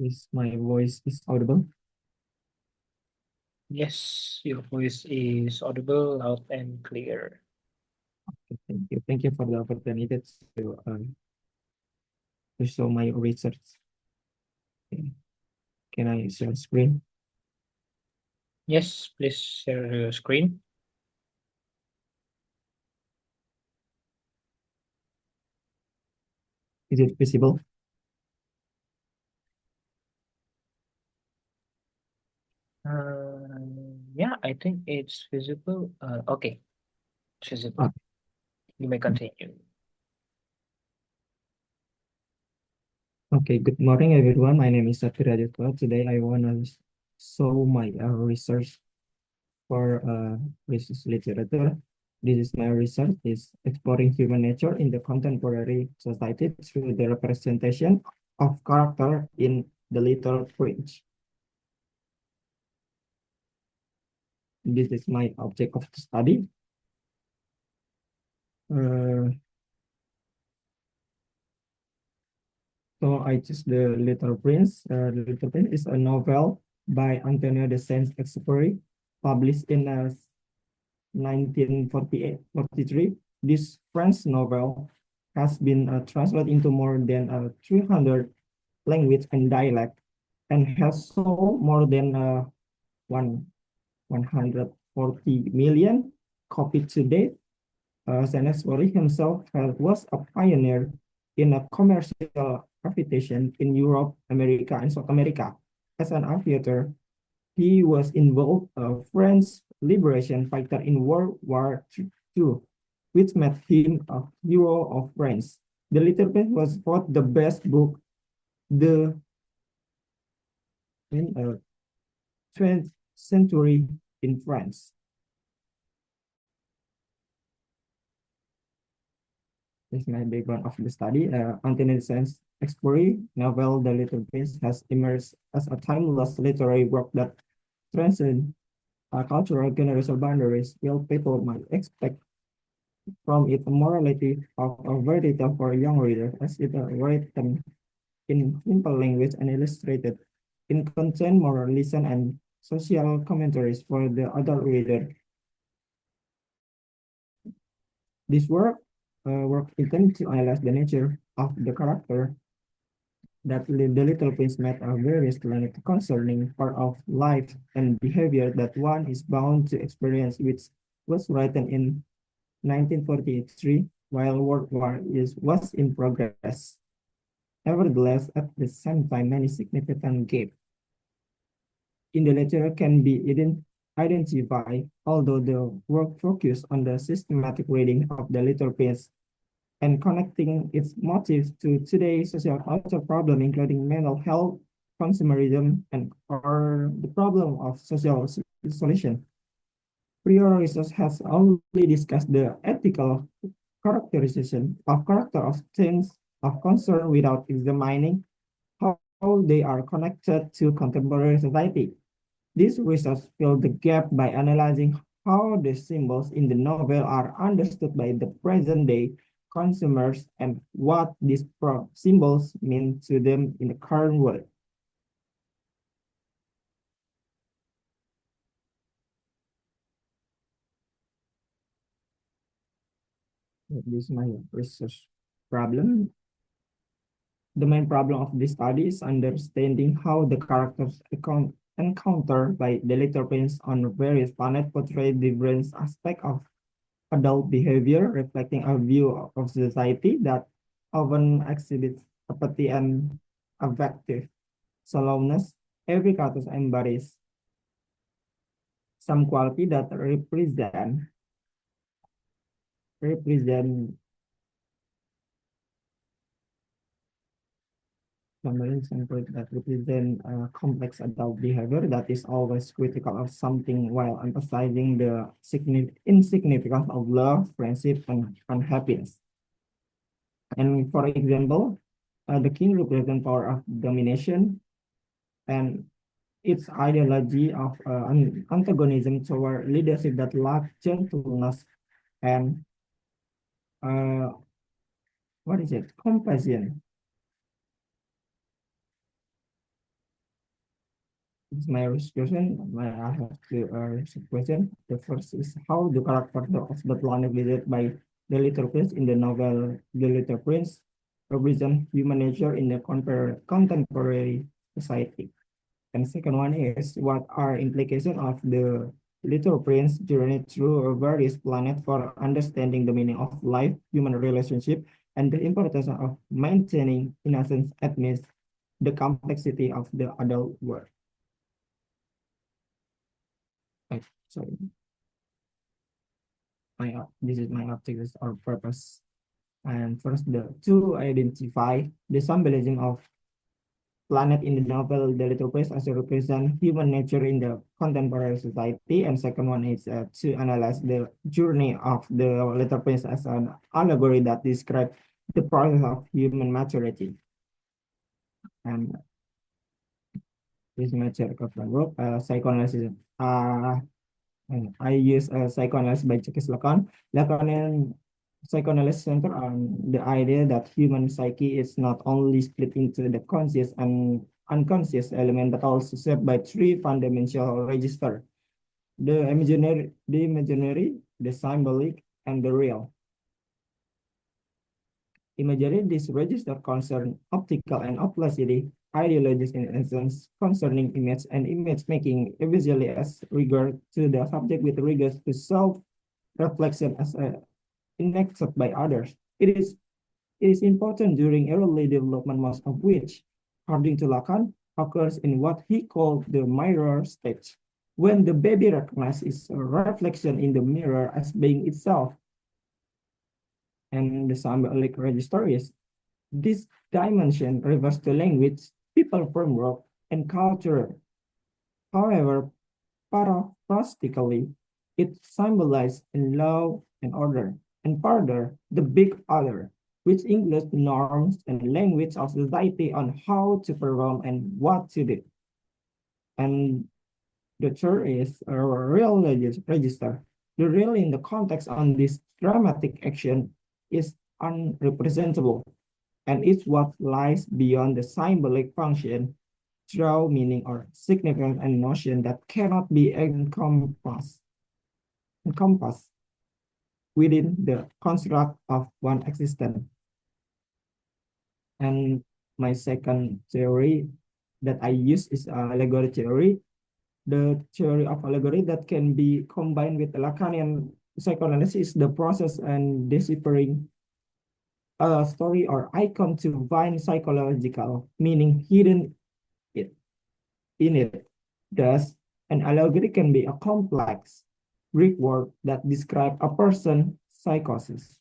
Is my voice is audible? Yes, your voice is audible, loud and clear. Okay, thank you. Thank you for the opportunity to show my research. Okay. Can I share screen? Yes, please share your screen. Is it visible? Yeah, I think it's visible. Okay, it's visible. Okay. You may continue. Okay. Good morning, everyone. My name is Satria Aji Saputra. Today, I wanna show my research for research literature. This is my research is exploring human nature in the contemporary society through the representation of character in the Little Prince. This is my object of study. Uh, so I choose The Little Prince. The Little Prince is a novel by Antonio de Saint-Exupéry, published in 1943. This French novel has been translated into more than 300 language and dialect and has sold more than one 140 million copies to date. Saint-Exupéry himself was a pioneer in a commercial aviation in Europe, America, and South America. As an aviator, he was involved French liberation fighter in World War II, which made him a hero of France. The Little Prince was voted the best book the in 20th century in France. This is my background of the study. Anthony Saint's Exupéry novel The Little Prince has emerged as a timeless literary work that transcends cultural generational boundaries. While people might expect from it a morality of a very tough for a young reader, as it written in simple language and illustrated in content, moralism, and social commentaries for the adult reader. This work intended to analyze the nature of the character that the Little Prince met are various planet concerning part of life and behavior that one is bound to experience, which was written in 1943 while World War was in progress. Nevertheless, at the same time, many significant gaps in the literature can be identified, although the work focused on the systematic reading of the Little Prince and connecting its motives to today's social culture problem, including mental health, consumerism, and or the problem of social isolation. Prior research has only discussed the ethical characterization of character of things of concern without examining how they are connected to contemporary society. This research fills the gap by analyzing how the symbols in the novel are understood by the present-day consumers and what these symbols mean to them in the current world. This is my research problem. The main problem of this study is understanding how the characters encountered by the Little Prince on various planets portray different aspects of adult behavior, reflecting a view of society that often exhibits apathy and affective slowness. Every character embodies some quality that represent some quality that represent complex adult behavior that is always critical of something while emphasizing the insignificance of love, friendship, and happiness. And for example, the king represents power of domination and its ideology of antagonism toward leadership that lack gentleness and uh, what is it? Compassion. It's my first question. I have two question. The first is how the character of the planet led by the Little Prince in the novel The Little Prince represent human nature in the contemporary society. And second one is what are implications of the Little Prince journey through various planets for understanding the meaning of life, human relationship, and the importance of maintaining innocence amidst the complexity of the adult world. Sorry, this is my objective or purpose. And first, to identify the symbolism of planet in the novel The Little Prince as a represent human nature in the contemporary society. And second one is to analyze the journey of the Little Prince as an allegory that describes the process of human maturity. And this mature group psychoanalysis. And I use psychoanalysis by Jacques Lacan. Lacanian psychoanalysis center on the idea that human psyche is not only split into the conscious and unconscious element, but also shaped by three fundamental registers: the symbolic, and the real. Imagery, this register concern optical and opacity ideologies in essence concerning image and image making, visually as regard to the subject with regards to self-reflection as enacted by others. It is important during early development, most of which, according to Lacan, occurs in what he called the mirror stage, when the baby recognizes a reflection in the mirror as being itself. And the symbolic register is this dimension refers to language, people framework, and culture. However, paradoxically, it symbolizes in law and order, and further, the big other, which includes norms and language of society on how to perform and what to do. And the third is a real register. The real in the context on this dramatic action is unrepresentable, and it's what lies beyond the symbolic function, through meaning or significance and notion that cannot be encompassed within the construct of one existence. And my second theory that I use is allegory theory, the theory of allegory that can be combined with Lacanian psychoanalysis, the process and deciphering a story or icon to find psychological meaning hidden in it. Thus, an allegory can be a complex Greek word that describes a person's psychosis.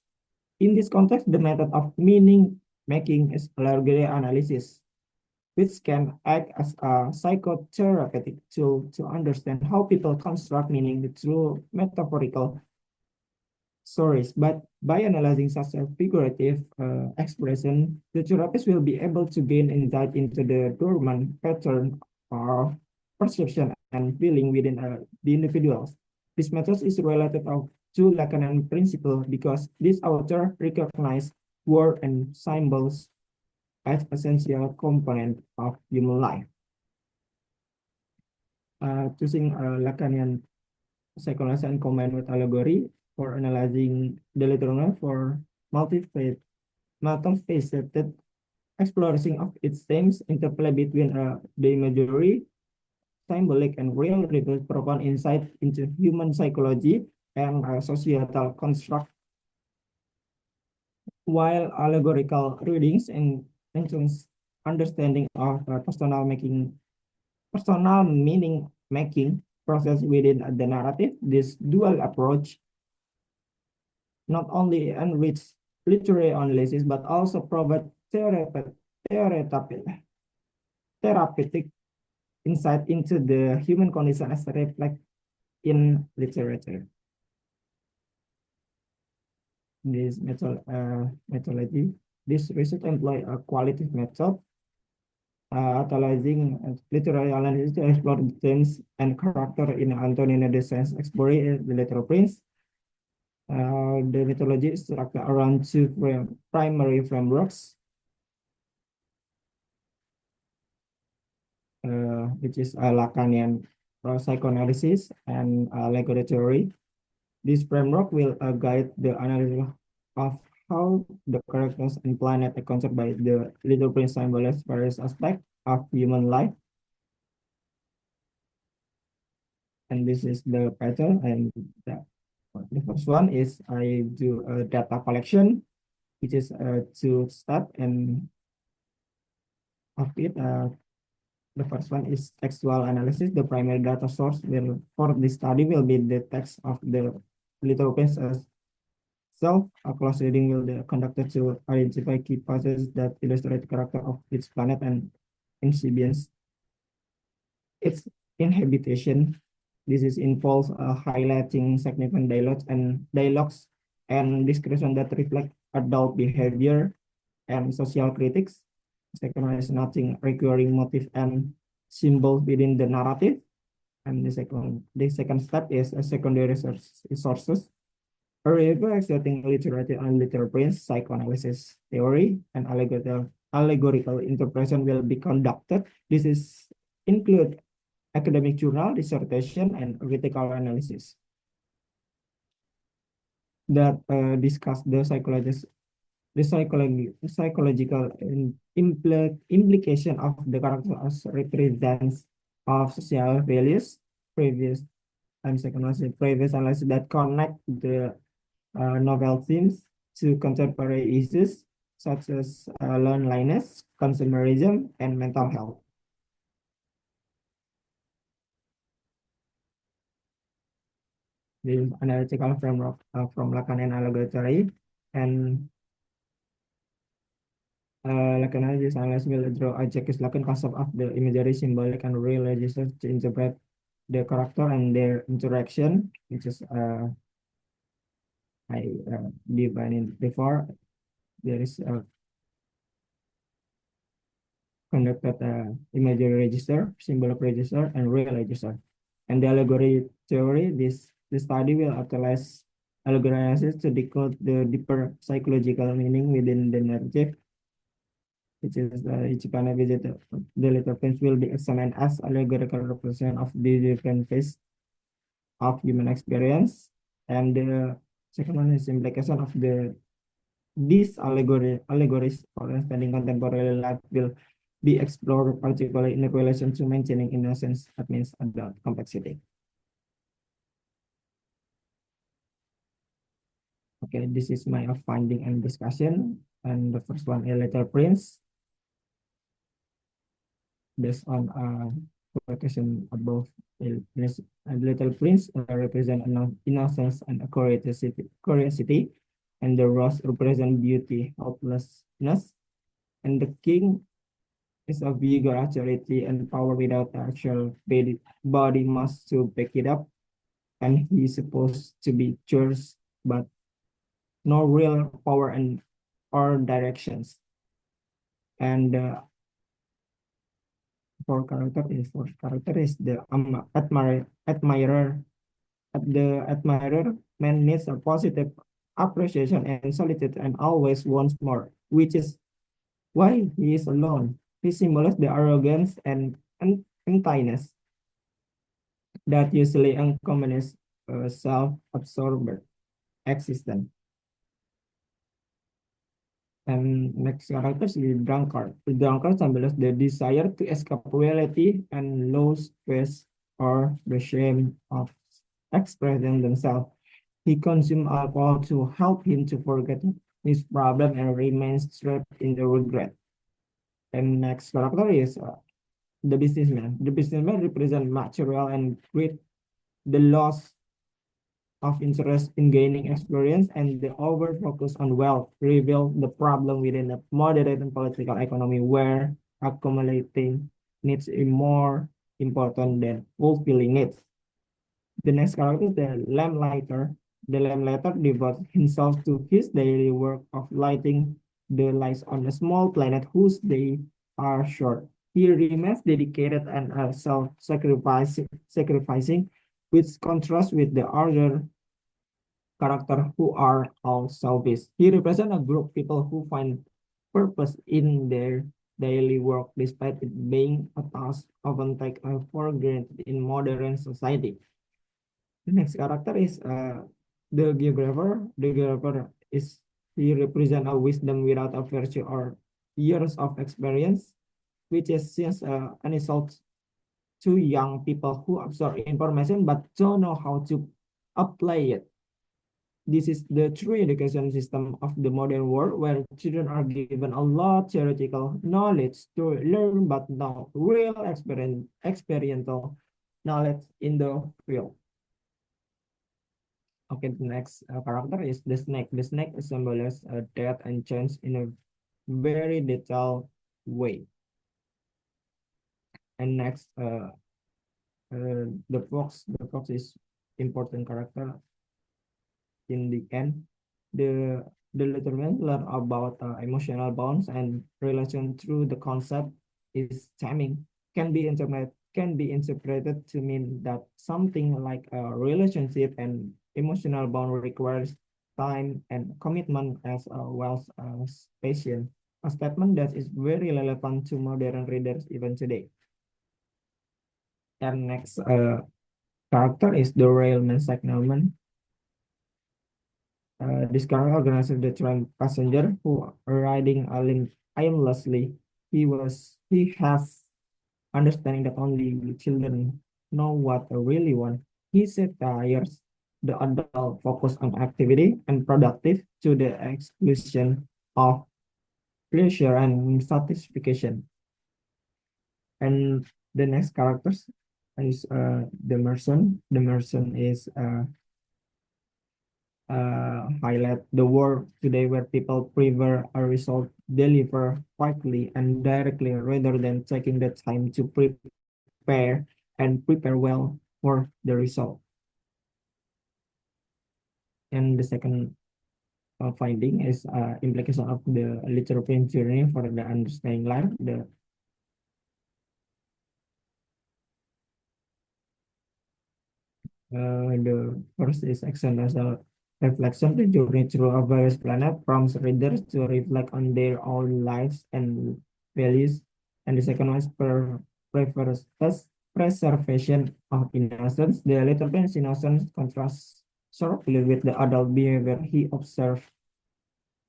In this context, the method of meaning making is allegory analysis, which can act as a psychotherapeutic tool to understand how people construct meaning through metaphorical stories. But by analyzing such a figurative expression, the therapist will be able to gain insight into the dormant pattern of perception and feeling within the individuals. This method is related to Lacanian principle because this author recognized word and symbols as essential component of human life. Choosing Lacanian psychoanalysis and combined with allegory for analyzing the literal for multifaceted exploration of its themes, interplay between the imagery, symbolic, and real reveals profound insight into human psychology and societal construct, while allegorical readings and enhance understanding of personal meaning making process within the narrative. This dual approach not only enrich literary analysis but also provide therapeutic insight into the human condition as reflected in literature. This methodology, this research employ a qualitative method utilizing literary analysis to explore the themes and character in Antonino de Saint-Exupéry, The Little Prince. The methodology is structured around two primary frameworks. which is a Lacanian psychoanalysis and allegory theory. This framework will guide the analysis of how the characters and planet are conceived by the Little Prince symbolize various aspects of human life. And this is the pattern. And the first one is I do a data collection, which is two step, and of it, the first one is textual analysis. The primary data source will for this study will be the text of the Little Prince self. A close reading will be conducted to identify key passages that illustrate the character of its planet and amphibians. Its inhabitation. This is involves highlighting significant dialogues and description that reflect adult behavior and social critics. Second one is nothing recurring motif and symbols within the narrative. And the second step is a secondary sources. A review accepting literature and literal prints, psychoanalysis theory, and allegorical interpretation will be conducted. This is include academic journal, dissertation, and critical analysis that discuss the psychological implication of the character as represents of social values. Previous and second one is previous analysis that connect the novel themes to contemporary issues such as loneliness, consumerism, and mental health. The analytical framework from Lacan and allegory, and Lacan analysis will draw a Jacques Lacan concept of the imagery, symbolic, and real register to interpret the character and their interaction, which is I defined before. There is a conducted imagery register, symbolic register, and real register. And the allegory theory, the study will utilize allegory analysis to decode the deeper psychological meaning within the narrative, which is each kind of visit the Little Prince will be examined as allegorical representation of the different phases of human experience. And the second one is implication of these allegories for understanding contemporary life will be explored, particularly in relation to maintaining innocence amidst adult complexity. Okay, this is my finding and discussion. And the first one, a Little Prince, based on quotation above, a Little Prince represent innocence and curiosity, and the rose represent beauty, helplessness, and the king is a vigor, authority, and power without actual body must to back it up, and he is supposed to be yours, but no real power and or directions. And for character is the admirer. The admirer man needs a positive appreciation and solitude and always wants more, which is why he is alone. He symbolizes the arrogance and emptiness that usually accompanies self-absorbed existence. And next character is the drunkard. The drunkard symbolizes the desire to escape reality and lose face or the shame of expressing themselves. He consumes alcohol to help him to forget his problem and remains trapped in the regret. And next character is the businessman. The businessman represents material and greed, the loss of interest in gaining experience, and the over focus on wealth reveal the problem within a moderate and political economy where accumulating needs is more important than fulfilling needs. The next character is the lamplighter. The lamplighter devotes himself to his daily work of lighting the lights on a small planet whose days are short. He remains dedicated and self-sacrificing, which contrasts with the other character who are all selfish. He represents a group of people who find purpose in their daily work despite it being a task often taken for granted in modern society. The next character is the geographer. The geographer is he represent a wisdom without a virtue or years of experience, which is just an insult to young people who absorb information but don't know how to apply it. This is the true education system of the modern world where children are given a lot theoretical knowledge to learn but no real experiential knowledge in the field. Okay, the next character is the snake. The snake symbolizes death and change in a very detailed way. And next, the fox. The fox is important character in the end. The the little man learn about emotional bonds and relation through the concept is timing can be interpreted to mean that something like a relationship and emotional bond requires time and commitment as well as patience. A statement that is very relevant to modern readers even today. And next character is the railman signalman. This car organizes the train passenger who are riding aimlessly. He has understanding that only children know what they really want. He satires the adult focus on activity and productive to the exclusion of pleasure and satisfaction. And the next characters is the merchant. The merchant is highlight the world today where people prefer a result deliver quickly and directly rather than taking the time to prepare and prepare well for the result. And the second finding is implication of the literary journey for the understanding life. The first is existential reflection. The journey through a various planet prompts readers to reflect on their own lives and values. And the second one is prefers preservation of innocence. The little prince innocence contrasts sharply with the adult behavior he observed,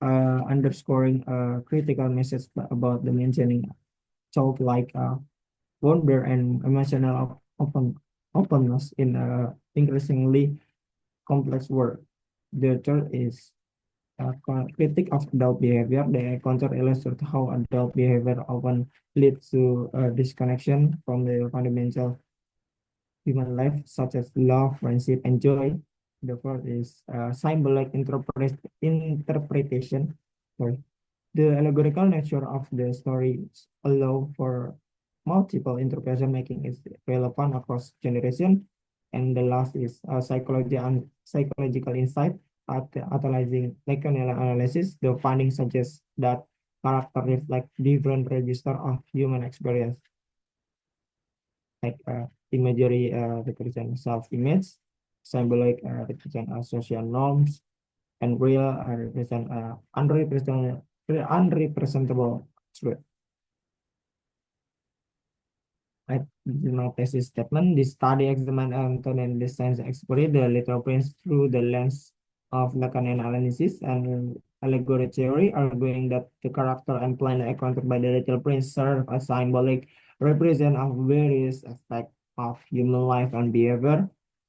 underscoring a critical message about the maintaining childlike wonder and emotional openness in a increasingly complex world. The third is a critic of adult behavior. The counter illustrates how adult behavior often leads to a disconnection from the fundamental human life, such as love, friendship, and joy. The fourth is symbolic interpretation. Sorry. The allegorical nature of the stories allow for multiple interpretation, making it relevant across generation. And the last is psychological insight, analyzing Lacanal analysis. The findings suggest that character reflect different register of human experience, like imagery represent self-image, symbolic represent social norms, and real represent unrepresentable truth. Right? This is my thesis statement. The study examined Anton and the science explored the literal prints through the lens of Lacanian analysis and allegory theory, arguing that the character and planet encountered by the little prince serve as symbolic represent of various aspects of human life and behavior,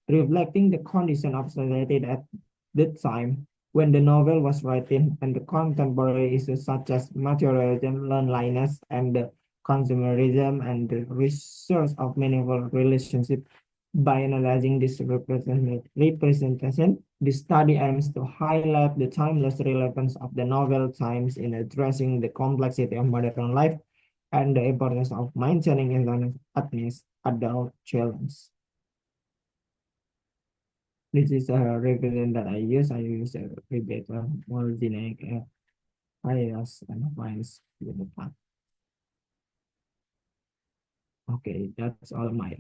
reflecting the condition of society at the time when the novel was written and the contemporary issues such as materialism, loneliness, and the consumerism and the resource of meaningful relationship. By analyzing this representation, the study aims to highlight the timeless relevance of the novel times in addressing the complexity of modern life and the importance of maintaining internet amidst adult challenge. This is a revision that I use. I use a rebate more generic bias and bias with the fact. Okay, that's all my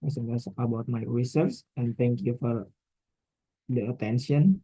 questions about my research, and thank you for the attention.